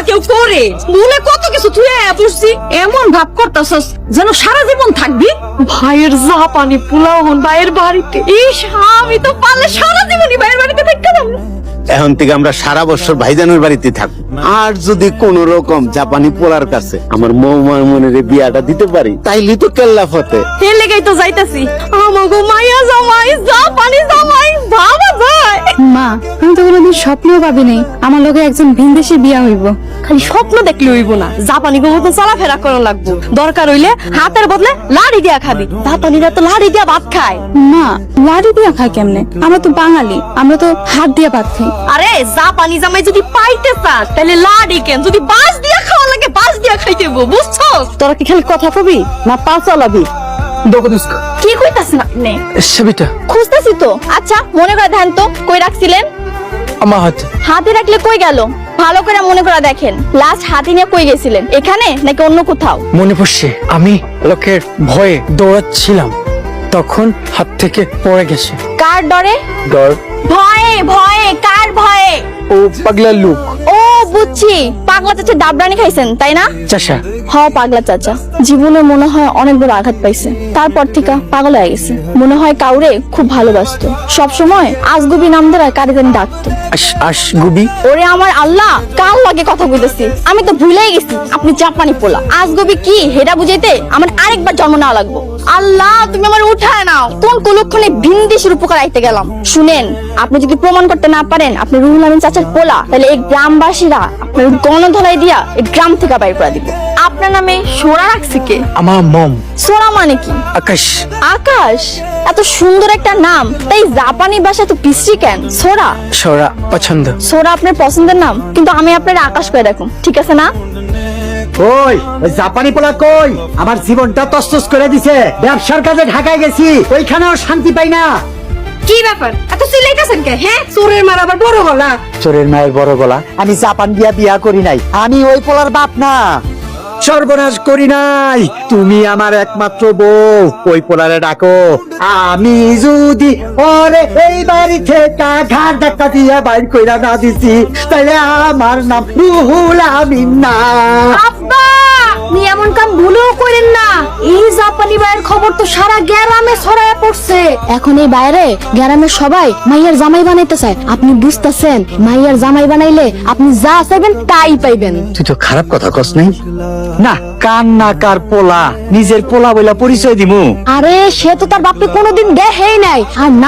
কেউ করে ভুলে কত কিছু তুই বুঝছি এমন ভাব করতেছস যেন সারা জীবন থাকবি। ভাইয়ের জাপানি পোলাও হন ভাইয়ের বাড়িতে, ইস আমি তো পারলে সারা জীবনই ভাইয়ের বাড়িতে থাকতাম। এখন থেকে আমরা সারা বছর ভাইজানের বাড়িতে থাকবো। আর যদি কোন রকম জাপানি পোলার কাছে আমার মনের বিয়াটা দিতে পারি তাইলে তো কেল্লা ফতে। এর লেগেই তো যাইতাছি আমাগো মাইয়া জামাই জাপানি জামাই বাবা ভাই। মা আমি তো কোনোদিন স্বপ্নেও ভাবি নাই আমার লগে একজন ভিনদেশি বিয়া হইব। খালি স্বপ্ন দেখলে হইব না, জাপানি গো মতো চলাফেরা করা লাগবো। দরকার হইলে হাতের বদলে লাড়ি দিয়া খাবি, জাপানিরা তো লাড়ি দিয়া ভাত খায়। মা লাড়ি দিয়া খায় কেমনে? আমরা তো বাঙালি, আমরা তো হাত দিয়া ভাত খাই। আরে জাপানি জামাই যদি পাইতে চাস তাহলে লাড়ি কেন, যদি বাস দিয়া খাওয়া লাগে বাস দিয়া খাইতে হইব, বুঝছস? তোরা কি খালি কথা কবি না পা চালাবি? কি কইতাছেন আপনি? খুঁজতেছি তো। আচ্ছা মনে করে ধ্যান তো কই রাখছিলেন? আমার হাতে। হাতে রাখলে কই গেল? ভালো করে মনে করে দেখেন, লাস্ট হাতি নিয়ে কই গেছিলেন? এখানে নাকি অন্য কোথাও? মনে পড়ছে আমি লোকের ভয়ে দৌড়াচ্ছিলাম, তখন হাত থেকে পড়ে গেছে। কার ডরে? ডর? ভয়ে ভয়ে কার ভয়ে? ও পাগলা লোক। ও বুঝছি, পাগলা চাচা ডাবরানি খাইছেন তাই না? চাচা পাগলা চাচা জীবনে মনে হয় অনেক বড় আঘাত পাইছে, তারপর থেকে পাগল হয়ে গেছে। মনে হয় কাউরে খুব ভালোবাসতো, সবসময় আজগুবি নাম ধরে কারে জানি ডাকতো। আশগুবি। ওরে আমার আল্লাহ, কার লাগে কথা বলতেছি? আমি তো ভুলেই গেছি আপনি জাপানি পোলা। আজগুবি কি হেডা বুঝাইতে আমার আরেকবার জন্ম নেওয়া লাগবে। আল্লাহ তুমি আমার উঠায় নাও, কোন কুলক্ষণে ভিনদেশের উপকার আইতে গেলাম। শুনেন, আপনি যদি প্রমাণ করতে না পারেন আপনি রুহুল আমিন চাচার পোলা, তাহলে এই গ্রামবাসীরা আপনার গণধলাই দিয়া এই গ্রাম থেকে বাইর করে দিবে। আপনার নামে সোরা রাখছে কে? আমার মম। সোরা মানে কি? আকাশ। আকাশ? এত সুন্দর একটা নাম, তাই জাপানি ভাষা তো বিশ্রী কেন? সোরা। সোরা পছন্দ। সোরা আপনার পছন্দের নাম, কিন্তু আমি আপনার আকাশ করে রাখুন, ঠিক আছে না? ওই জাপানি পোলা কই? আমার জীবনটা তছনছ করে দিছে। ব্যবসার কাজে ঢাকায় গেছি, ওইখানেও শান্তি পাই না। কি ব্যাপার এত চিল্লাইতাছেন কে? হ্যাঁ চোরের মার আবার বড় গলা। চোরের মায়ের বড় গলা? আমি জাপান বিয়া করি নাই, আমি ওই পোলার বাপ না। সর্বনাশ করি নাই, তুমি আমার একমাত্র বউ। ওই পোলারে ডাকো, আমি যদি ওরে এই বাড়ি থেকে ঘাট ধাক্কা দিয়া বাইর কইরা না দিছি তাইলে আমার নাম রুহুল আমিন না। আব্বা আপনি এমন কাম ভুলেও করেন না, এই জাপানি ভাইয়ের খবর তো সারা গ্রামে ছড়ায় পড়ছে। এখন এই বাইরে গ্রামের সবাই মাইয়ার জামাই বানাইতে চায়। আপনি বুঝতেছেন, মাইয়ার জামাই বানাইলে আপনি যা চাইবেন তাই পাইবেন। তুই তো খারাপ কথা কস নাই না। কান না কার পোলা, নিজের পোলা বইলা পরিচয় দিমু? আরে সে তো তার বাপকে কোনোদিন দেহেই নাই, আর না